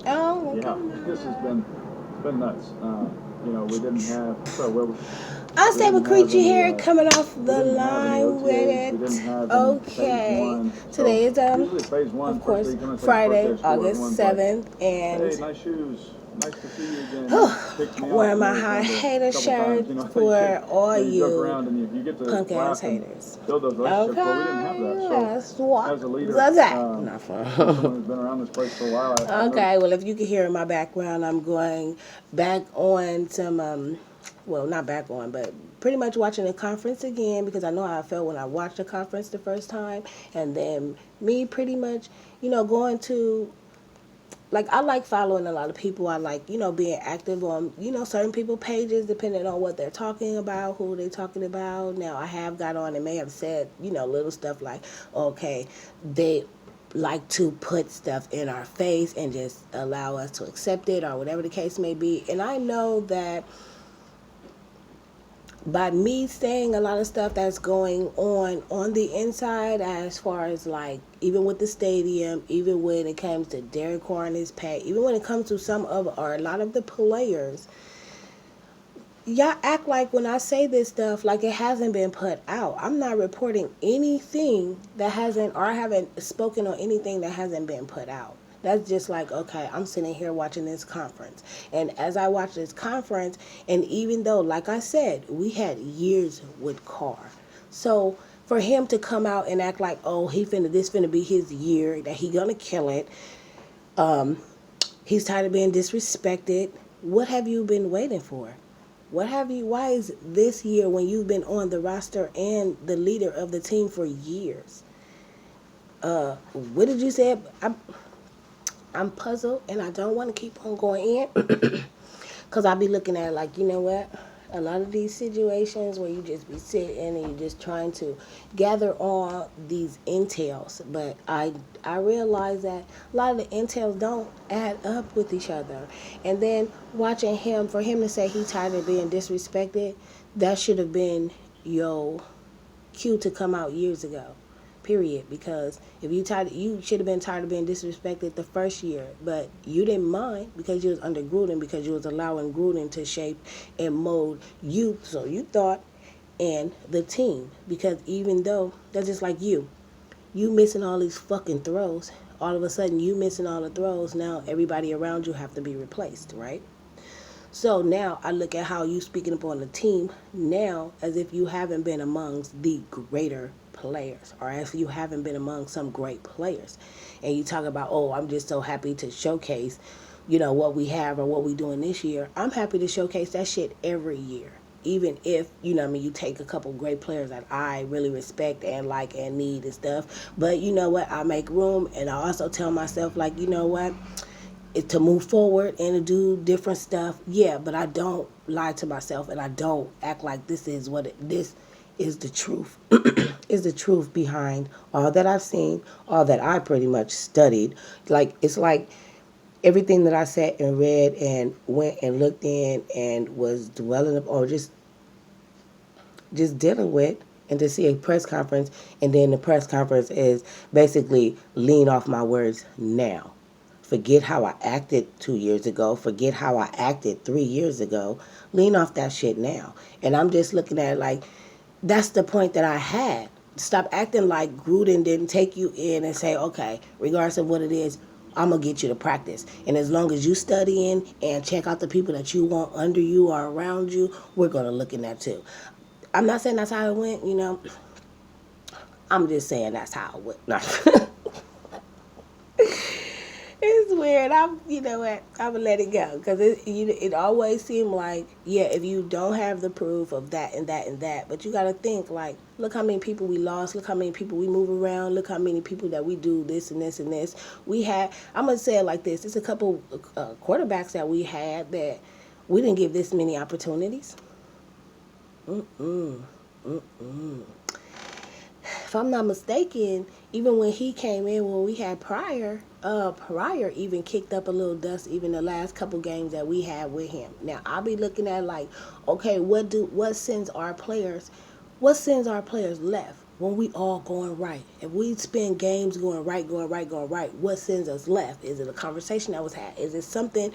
Oh, Yeah, okay. this has been it's been nuts. We didn't have so well, we Unstable didn't have creature any here coming off we the didn't have any line with OTAs. We didn't it. have any phase Okay. one. So Today is usually phase of one, first day course you come in, it's like first day Friday, of school. August Everyone's like, 7th, "Hey, and nice shoes. Nice to see you again." That ticks me off wearing the my most. high hater A couple shirt times, for all you joke you around and you get to punk ass laugh and haters. build those relationships. Well, we didn't have Okay, that. So let's walk as a leader, the that. Not as fun. someone who's been around this place for a while, I've noticed. Okay, well, if you can hear in my background, I'm going back on some, well, not back on, but pretty much watching the conference again because I know how I felt when I watched the conference the first time. And then me pretty much, going to, like, I like following a lot of people. I like, being active on, certain people pages depending on what they're talking about, who they're talking about. Now, I have got on and may have said, little stuff like, okay, they like to put stuff in our face and just allow us to accept it or whatever the case may be. And I know that by me saying a lot of stuff that's going on the inside, as far as like even with the stadium, even when it comes to Derek Carr and his pay, even when it comes to some of or a lot of the players, y'all act like when I say this stuff like it hasn't been put out. I'm not reporting anything that hasn't, or I haven't spoken on anything that hasn't been put out. That's just like, okay, I'm sitting here watching this conference. And as I watch this conference, and even though, like I said, we had years with Carr. So for him to come out and act like, oh, this finna be his year, that he gonna kill it, he's tired of being disrespected. What have you been waiting for? Why is this year when you've been on the roster and the leader of the team for years? What did you say? I'm puzzled and I don't want to keep on going in because I'll be looking at it like, you know what? A lot of these situations where you just be sitting and you're just trying to gather all these intels, but I realize that a lot of the intels don't add up with each other. And then watching him, for him to say he tired of being disrespected, that should have been your cue to come out years ago. Period. Because if you should have been tired of being disrespected the first year, but you didn't mind because you was under Gruden, because you was allowing Gruden to shape and mold you. So you thought, and the team, because even though that's just like you missing all these fucking throws. All of a sudden, you missing all the throws. Now everybody around you have to be replaced, right? So now I look at how you speaking up on the team now as if you haven't been amongst the greater players, or as if you haven't been among some great players. And you talk about, oh, I'm just so happy to showcase, what we have or what we doing this year. I'm happy to showcase that shit every year. Even if, you take a couple great players that I really respect and like and need and stuff. But you know what? I make room, and I also tell myself, like, you know what? To move forward and to do different stuff. Yeah, but I don't lie to myself and I don't act like this is the truth. Is the truth behind all that I've seen, all that I pretty much studied. Like it's like everything that I sat and read and went and looked in and was dwelling up or just dealing with, and to see a press conference, and then the press conference is basically lean off my words now. Forget how I acted 2 years ago. Forget how I acted 3 years ago. Lean off that shit now. And I'm just looking at it like that's the point that I had. Stop acting like Gruden didn't take you in and say, okay, regardless of what it is, I'm gonna get you to practice. And as long as you studying and check out the people that you want under you or around you, we're gonna look in that too. I'm not saying that's how it went. I'm just saying that's how it went. No. It's weird. You know what? I'm gonna let it go because it always seemed like, yeah, if you don't have the proof of that and that and that, but you gotta think like, look how many people we lost, look how many people we move around, look how many people that we do this and this and this. We had, I'm gonna say it like this: it's a couple quarterbacks that we had that we didn't give this many opportunities. Mm-mm. Mm-mm. If I'm not mistaken, even when he came in, when we had Pryor even kicked up a little dust. Even the last couple games that we had with him. Now I'll be looking at like, okay, what sends our players left? when we all going right? If we spend games going right, going right, going right, what sends us left? Is it a conversation that was had? Is it something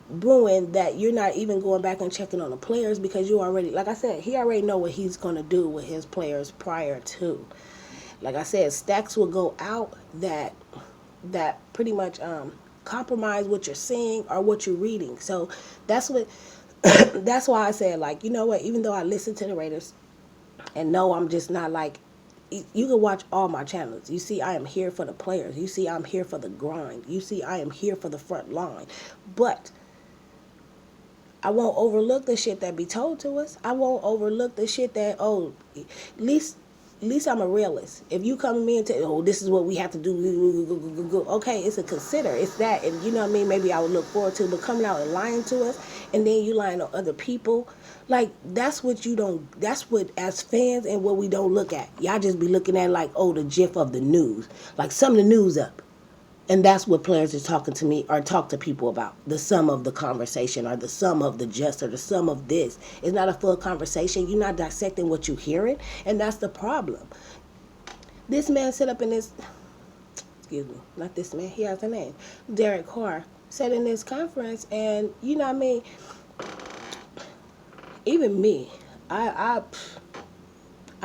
brewing that you're not even going back and checking on the players because you already, like I said, he already know what he's going to do with his players prior to. Like I said, stacks will go out that pretty much compromise what you're seeing or what you're reading. So that's what that's why I said, like, you know what, even though I listen to the Raiders and no, I'm just not like, you can watch all my channels. You see, I am here for the players. You see, I'm here for the grind. You see, I am here for the front line. But I won't overlook the shit that be told to us. I won't overlook the shit that, oh, at least I'm a realist. If you come to me and tell, oh, this is what we have to do, okay, it's a consider. It's that, and you know what I mean? Maybe I would look forward to, but coming out and lying to us, and then you lying on other people, like, that's what you don't, that's what, as fans, and what we don't look at. Y'all just be looking at like, oh, the gif of the news. Like, sum the news up. And that's what players are talking to me or talk to people about. The sum of the conversation or the sum of the just or the sum of this. It's not a full conversation. You're not dissecting what you're hearing. And that's the problem. This man set up in this, excuse me, not this man, he has a name. Derek Carr said in this conference, and you know what I mean? Even me, I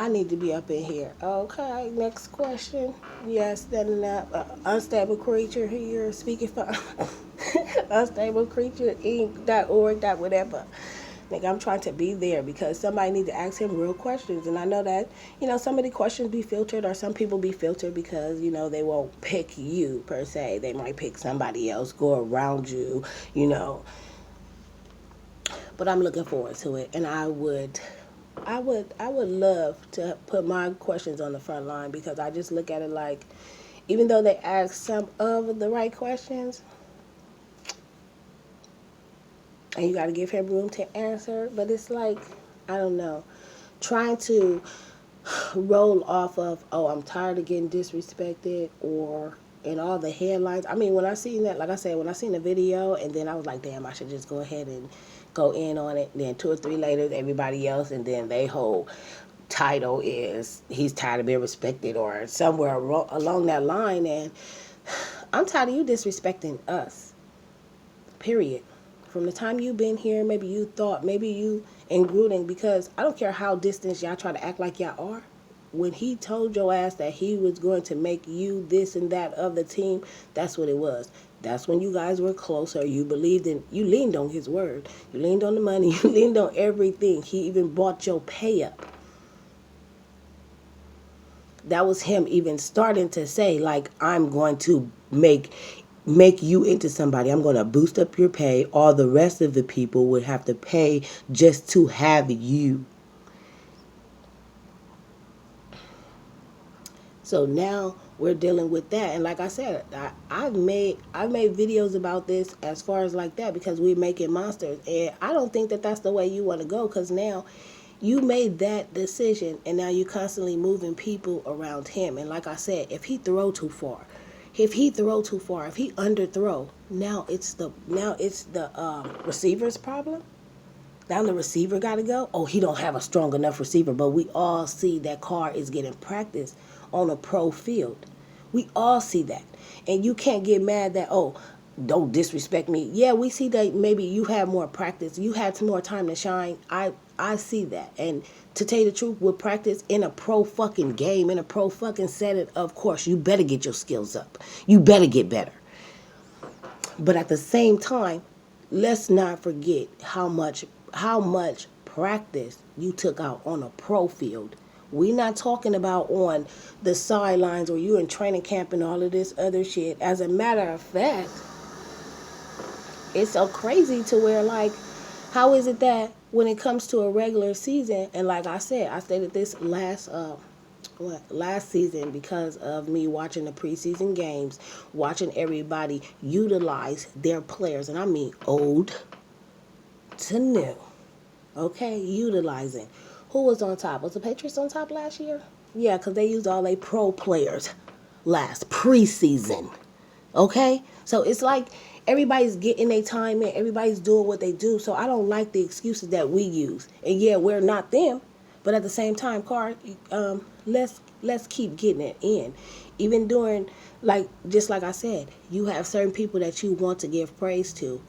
need to be up in here. Okay, next question. Yes, standing up. Unstable creature here, speaking for unstable creature inc.org. Whatever. Like, I'm trying to be there because somebody need to ask him real questions. And I know that, some of the questions be filtered or some people be filtered because, they won't pick you per se. They might pick somebody else, go around you, But I'm looking forward to it. And I would love to put my questions on the front line because I just look at it like, even though they ask some of the right questions, and you got to give him room to answer, but it's like, I don't know, trying to roll off of, oh, I'm tired of getting disrespected, or in all the headlines. I mean, when I seen that, like I said, when I seen the video, and then I was like, damn, I should just go ahead and go in on it. Then 2 or 3 later, everybody else, and then they whole title is he's tired of being respected or somewhere along that line. And I'm tired of you disrespecting us, period. From the time you've been here, maybe you thought, maybe you in Gruden, because I don't care how distant y'all try to act like y'all are. When he told your ass that he was going to make you this and that of the team, that's what it was. That's when you guys were closer. You believed in, you leaned on his word. You leaned on the money. You leaned on everything. He even bought your pay up. That was him even starting to say, like, I'm going to make you into somebody. I'm going to boost up your pay. All the rest of the people would have to pay just to have you. So now we're dealing with that. And like I said, I've made videos about this as far as like that because we're making monsters. And I don't think that that's the way you want to go, because now you made that decision and now you're constantly moving people around him. And like I said, if he if he underthrow, now it's the receiver's problem. Now the receiver got to go. Oh, he don't have a strong enough receiver. But we all see that Carr is getting practice on a pro field. We all see that. And you can't get mad that, oh, don't disrespect me. Yeah, we see that maybe you had more practice. You had some more time to shine. I see that. And to tell you the truth, with practice in a pro fucking game, in a pro fucking setting, of course, you better get your skills up. You better get better. But at the same time, let's not forget how much practice you took out on a pro field. We're not talking about on the sidelines or you in training camp and all of this other shit. As a matter of fact, it's so crazy to where, like, how is it that when it comes to a regular season, and like I said, I stated this last season because of me watching the preseason games, watching everybody utilize their players, and I mean old to new. Okay, utilizing. Who was on top? Was the Patriots on top last year? Yeah, because they used all their pro players last preseason. Okay? So it's like everybody's getting their time in. Everybody's doing what they do. So I don't like the excuses that we use. And yeah, we're not them. But at the same time, Carr, let's let's keep getting it in. Even during, like, just like I said, you have certain people that you want to give praise to.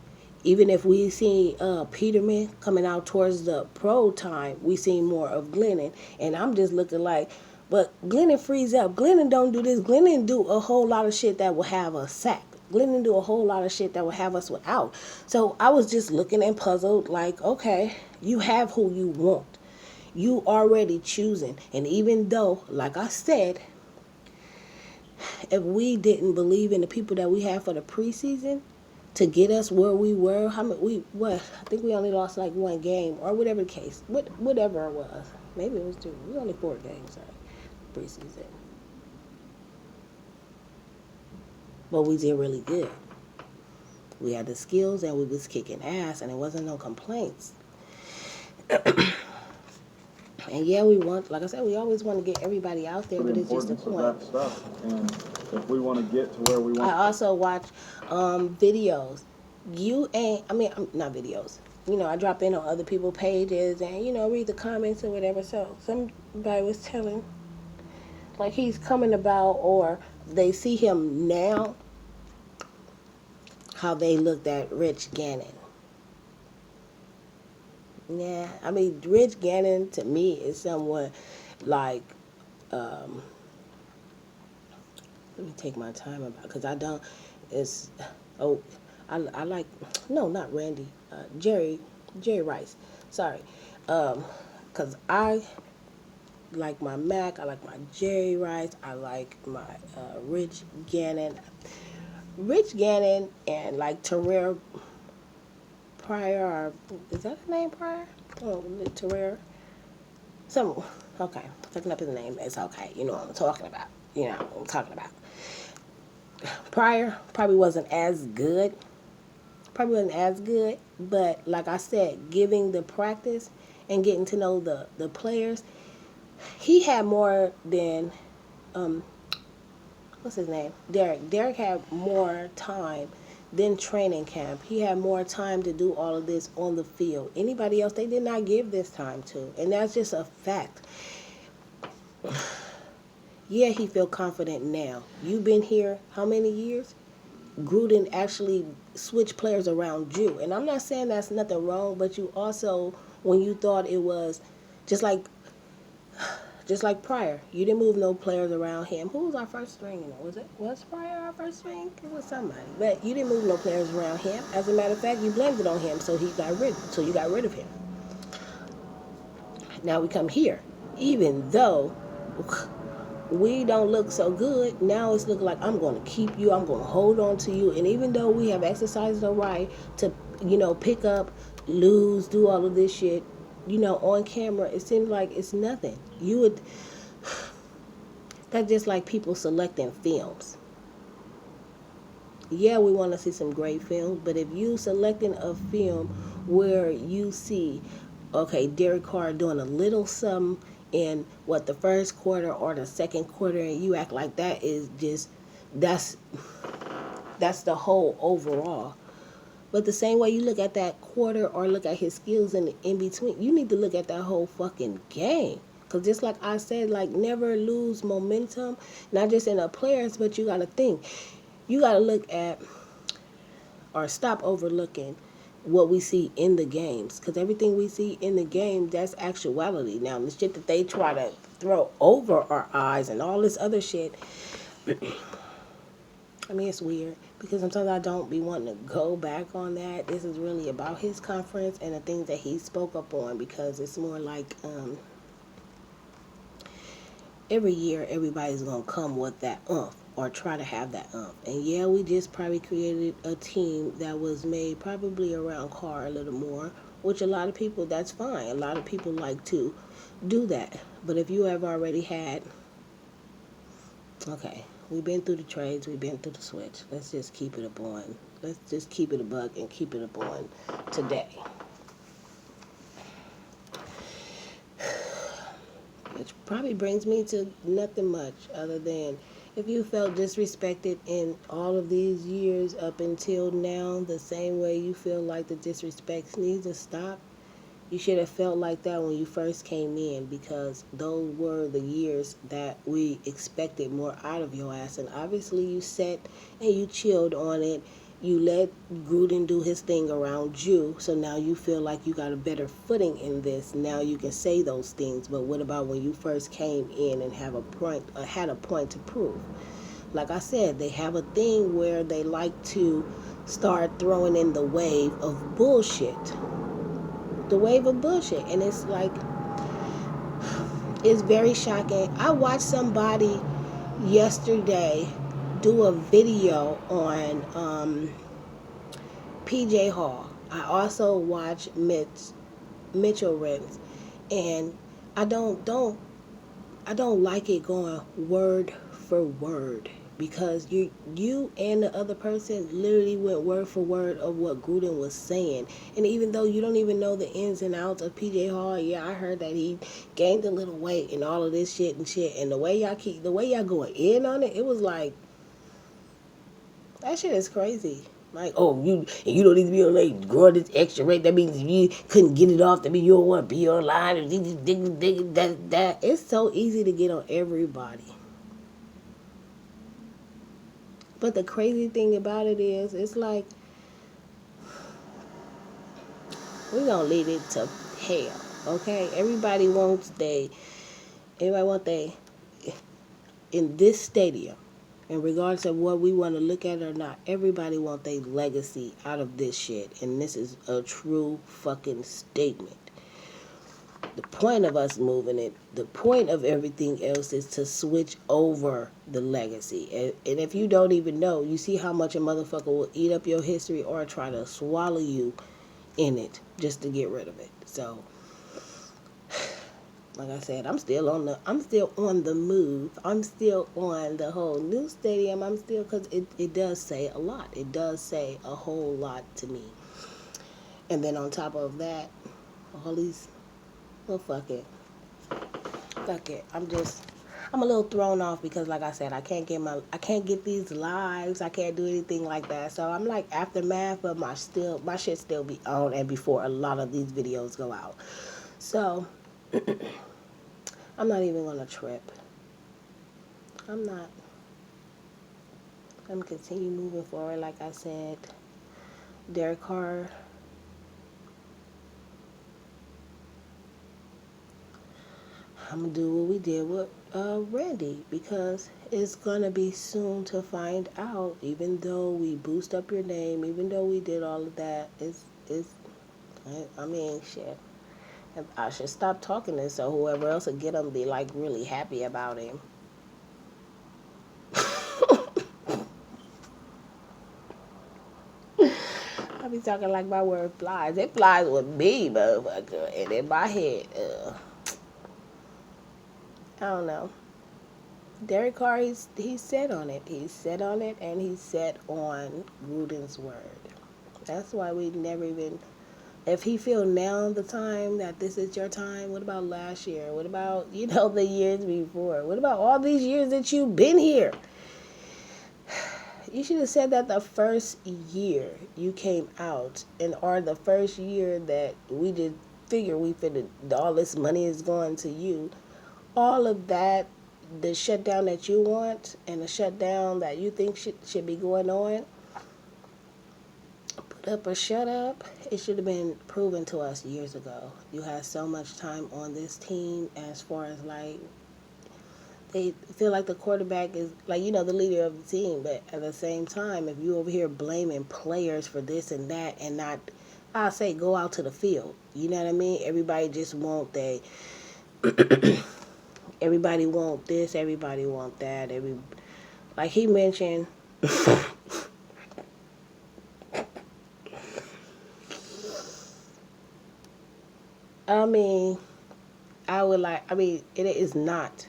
Even if we see Peterman coming out towards the pro time, we see more of Glennon. And I'm just looking like, but Glennon frees up. Glennon don't do this. Glennon do a whole lot of shit that will have us sacked. Glennon do a whole lot of shit that will have us without. So I was just looking and puzzled, like, okay, you have who you want. You already choosing. And even though, like I said, if we didn't believe in the people that we had for the preseason to get us where we were, how many I think we only lost like one game or whatever the case, whatever it was. Maybe it was two. It was only 4 games, sorry, preseason. But we did really good. We had the skills and we was kicking ass, and it wasn't no complaints. And yeah, we want, like I said, we always want to get everybody out there, For the but it's just a importance point. of that stuff. And if we want to get to where we I want, also watch videos. Not videos. I drop in on other people's pages and, read the comments or whatever. So somebody was telling, like, he's coming about, or they see him now, how they looked at Rich Gannon. Yeah, Rich Gannon to me is someone like, um, let me take my time about, because I don't, it's, oh, I like, no, not Randy, Jerry Rice, sorry, because I like my Mac, I like my Jerry Rice, I like my Rich Gannon, and like Terrell Pryor, is that his name, Pryor? Oh, Terrell, some, okay, looking up his name, it's okay, you know what I'm talking about, Pryor probably wasn't as good. But like I said, giving the practice and getting to know the players, he had more than, um, what's his name? Derek. Derek had more time than training camp. He had more time to do all of this on the field. Anybody else, they did not give this time to. And that's just a fact. Yeah, he feel confident now. You've been here how many years? Gruden actually switched players around you. And I'm not saying that's nothing wrong, but you also, when you thought it was just like Pryor, you didn't move no players around him. Who was our first string? Was Pryor our first string? It was somebody. But you didn't move no players around him. As a matter of fact, you blamed it on him, so you got rid of him. Now we come here. Even though we don't look so good, now it's looking like I'm going to keep you, I'm going to hold on to you. And even though we have exercised the right to, pick up, lose, do all of this shit, on camera, it seems like it's nothing. That's just like people selecting films. Yeah, we want to see some great films, but if you selecting a film where you see, okay, Derek Carr doing a little something in the first quarter or the second quarter, and you act like that is just, that's the whole overall. But the same way you look at that quarter or look at his skills in between, you need to look at that whole fucking game. Because just like I said, like, never lose momentum, not just in the players, but you got to think. You got to look at, or stop overlooking what we see in the games. Because everything we see in the game, that's actuality. Now, the shit that they try to throw over our eyes and all this other shit, it's weird. Because sometimes I don't be wanting to go back on that. This is really about his conference and the things that he spoke up on. Because it's more like, every year everybody's going to come with that or try to have that and yeah, we just probably created a team that was made probably around Carr a little more, which a lot of people, that's fine, a lot of people like to do that. But if you have already had, okay, we've been through the trades, we've been through the switch, let's just keep it let's just keep it a buck and keep it on today. Which probably brings me to nothing much other than, if you felt disrespected in all of these years up until now, the same way you feel like the disrespect needs to stop, You should have felt like that when you first came in, because those were the years that we expected more out of your ass. And obviously you sat and you chilled on it. You let Gruden do his thing around you. So now you feel like you got a better footing in this. Now you can say those things. But what about when you first came in and have a point, had a point to prove? Like I said, they have a thing where they like to start throwing in the wave of bullshit. The wave of bullshit. And it's like, it's very shocking. I watched somebody yesterday do a video on PJ Hall. I also watched Mitchell Renz, and I don't like it going word for word, because you and the other person literally went word for word of what Gruden was saying. And even though you don't even know the ins and outs of PJ Hall, yeah, I heard that he gained a little weight and all of this shit and shit. And the way y'all going in on it, it was like, that shit is crazy. Like, oh, you don't need to be on like growing this extra rate. That means if you couldn't get it off, that means you don't want to be online. That it's so easy to get on everybody. But the crazy thing about it is, it's like, we're gonna lead it to hell. Okay, everybody wants they in this stadium, and regardless of what we want to look at or not, everybody wants their legacy out of this shit. And this is a true fucking statement. The point of us moving it, the point of everything else, is to switch over the legacy. And if you don't even know, you see how much a motherfucker will eat up your history or try to swallow you in it just to get rid of it. So, like I said, I'm still on the move. I'm still on the whole new stadium. I'm still, because it does say a lot. It does say a whole lot to me. And then on top of that, all these, well, fuck it. Fuck it. I'm a little thrown off because, like I said, I can't get these lives. I can't do anything like that. So I'm like aftermath, but my shit still be on and before a lot of these videos go out. So I'm not even gonna trip. I'm not. I'm gonna continue moving forward. Like I said, Derek Carr. I'm gonna do what we did with Randy, because it's gonna be soon to find out. Even though we boost up your name, even though we did all of that, I mean, shit. I should stop talking this so whoever else will get him be like really happy about him. I be talking like my word flies. It flies with me, motherfucker, and in my head. I don't know. Derek Carr, he's set on it. He's set on it, and he's set on Gruden's word. That's why we never even. If he feel now the time that this is your time, what about last year? What about, the years before? What about all these years that you've been here? You should have said that the first year you came out, or the first year that we did figure all this money is going to you. All of that, the shutdown that you want and the shutdown that you think should be going on, put up or shut up, it should have been proven to us years ago. You had so much time on this team, as far as like, they feel like the quarterback is like, the leader of the team, but at the same time, if you over here blaming players for this and that, and not, I'll say, go out to the field. You know what I mean? Everybody just everybody want this, everybody want that. Like he mentioned, I mean, it is not.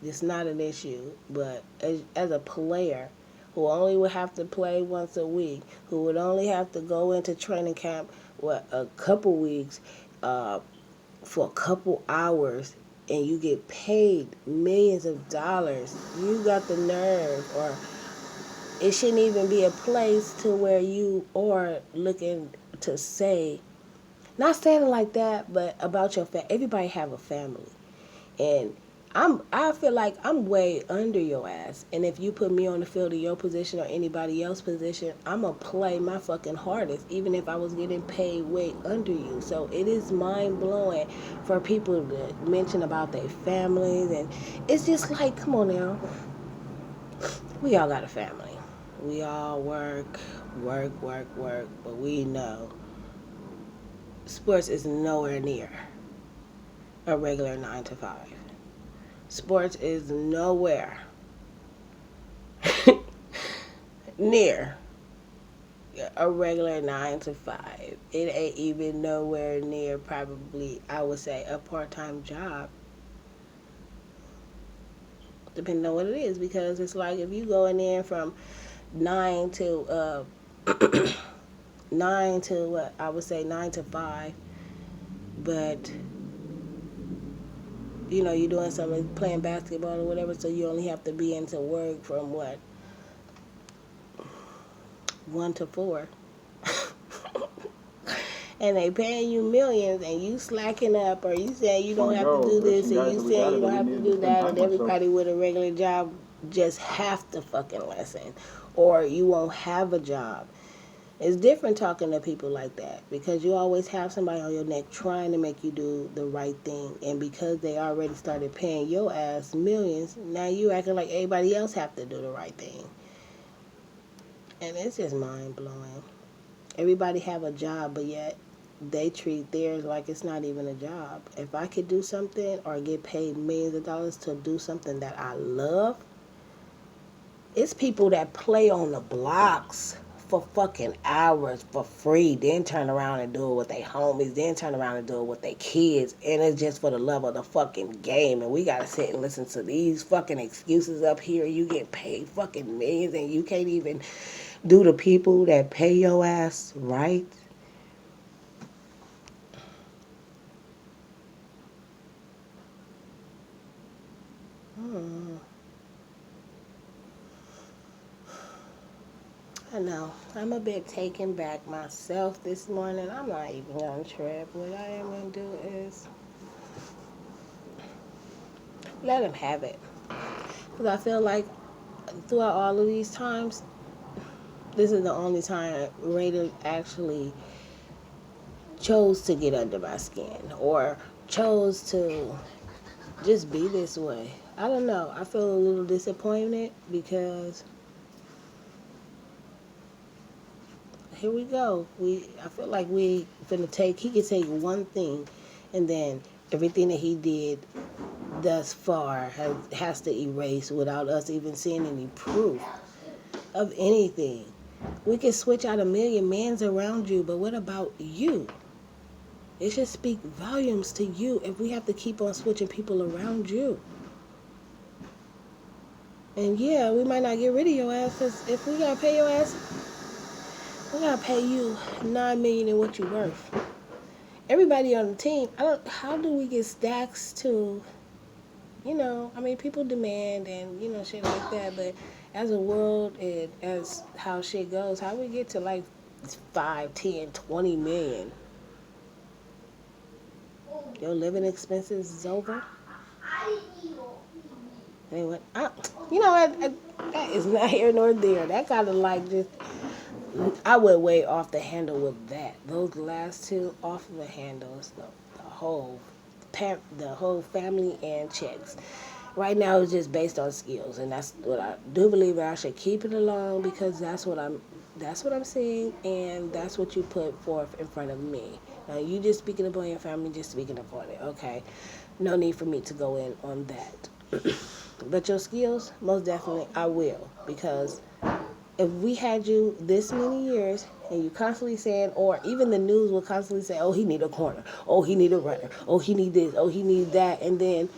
It's not an issue, but as a player who only would have to play once a week, who would only have to go into training camp, a couple weeks, for a couple hours, and you get paid millions of dollars, you got the nerve, or it shouldn't even be a place to where you are looking to say Not saying it like that, but about your everybody have a family. And I feel like I'm way under your ass. And if you put me on the field of your position or anybody else's position, I'ma play my fucking hardest, even if I was getting paid way under you. So it is mind blowing for people to mention about their families, and it's just like, come on now, we all got a family. We all work, but we know sports is nowhere near a regular 9 to 5. Sports is nowhere near a regular 9 to 5. It ain't even nowhere near, probably, I would say, a part-time job, depending on what it is. Because it's like, if you going in from 9 to what I would say 9 to 5, but you're doing something, playing basketball or whatever, so you only have to be into work from what, 1 to 4. And they paying you millions, and you slacking up, or you saying you don't have to do this, and you saying you don't have to do that, and everybody with a regular job just have to fucking listen, or you won't have a job. It's different talking to people like that, because you always have somebody on your neck trying to make you do the right thing, and because they already started paying your ass millions, now you acting like everybody else have to do the right thing. And it's just mind blowing. Everybody have a job, but yet they treat theirs like it's not even a job. If I could do something or get paid millions of dollars to do something that I love, it's people that play on the blocks for fucking hours for free, then turn around and do it with their homies, then turn around and do it with their kids, and it's just for the love of the fucking game. And we gotta sit and listen to these fucking excuses up here. You get paid fucking millions and you can't even do the people that pay your ass right. Hmm. I know. I'm a bit taken back myself this morning. I'm not even gonna trip. What I am gonna do is let him have it. Because I feel like throughout all of these times, this is the only time Raider actually chose to get under my skin or chose to just be this way. I don't know. I feel a little disappointed because here we go. I feel like we finna take. He could take one thing, and then everything that he did thus far has to erase without us even seeing any proof of anything. We can switch out a million mans around you, but what about you? It should speak volumes to you if we have to keep on switching people around you. And yeah, we might not get rid of your ass, because if we gotta pay your ass, we gotta pay you $9 million in what you worth. Everybody on the team, how do we get stacks to, I mean, people demand and, shit like that, but as a world and as how shit goes, how we get to like 5, 10, 20 million? Your living expenses is over? Anyway, that is not here nor there. That kind of like just, I went way off the handle with that. Those last two off of the handles, the whole family and checks. Right now it's just based on skills, and that's what I do believe that I should keep it alone, because that's what I'm seeing, and that's what you put forth in front of me. Now you just speaking upon your family, just speaking upon it. Okay, no need for me to go in on that. But your skills, most definitely, I will, because if we had you this many years and you constantly saying, or even the news will constantly say, oh, he need a corner, oh, he need a runner, oh, he need this, oh, he need that, and then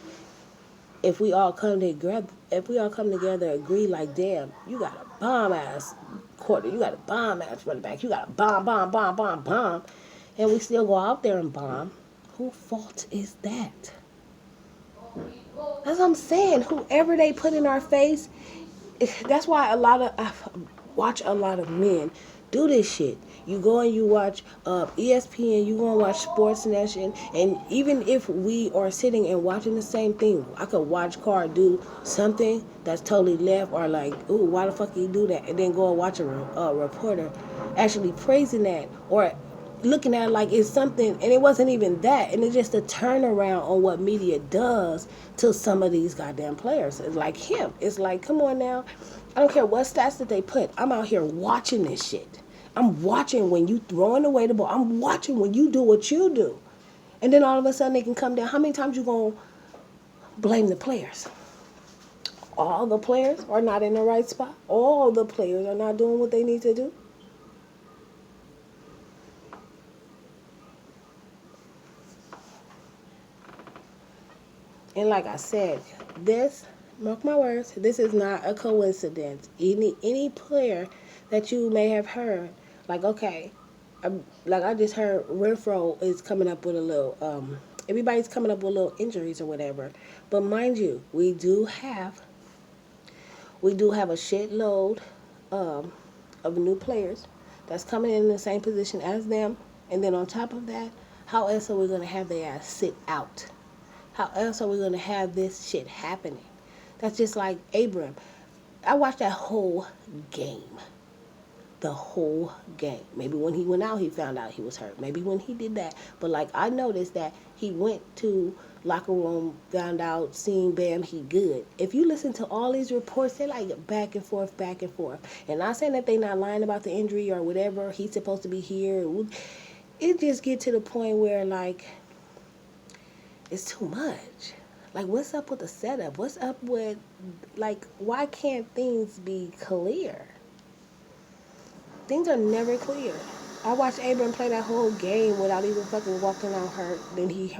if we all come together, agree like, damn, you got a bomb ass quarter, you got a bomb ass running back, you got a bomb, and we still go out there and bomb, whose fault is that? That's what I'm saying. Whoever they put in our face, that's why I watch a lot of men do this shit. You go and you watch ESPN, you go and watch Sports Nation, and even if we are sitting and watching the same thing, I could watch Carr do something that's totally left, or like, ooh, why the fuck you do that, and then go and watch a reporter actually praising that, or looking at it like it's something, and it wasn't even that, and it's just a turnaround on what media does to some of these goddamn players. It's like him. It's like, come on now, I don't care what stats that they put. I'm out here watching this shit. I'm watching when you throwing away the ball. I'm watching when you do what you do, and then all of a sudden they can come down. How many times you gonna blame the players? All the players are not in the right spot. All the players are not doing what they need to do. And like I said, this, mark my words, this is not a coincidence. Any player that you may have heard, like, okay, like I just heard Renfro is coming up with a little, everybody's coming up with little injuries or whatever. But mind you, we do have a shitload um, of new players that's coming in the same position as them. And then on top of that, how else are we going to have their ass sit out? How else are we going to have this shit happening? That's just like Abram. I watched that whole game. The whole game. Maybe when he went out, he found out he was hurt. Maybe when he did that. But like I noticed that he went to locker room, found out, seen Bam, he good. If you listen to all these reports, they're like back and forth, back and forth. And not saying that they not lying about the injury or whatever. He's supposed to be here. It just get to the point where like it's too much. Like, what's up with the setup? What's up with, like, why can't things be clear? Things are never clear. I watched Abram play that whole game without even fucking walking out hurt. Then he hurt.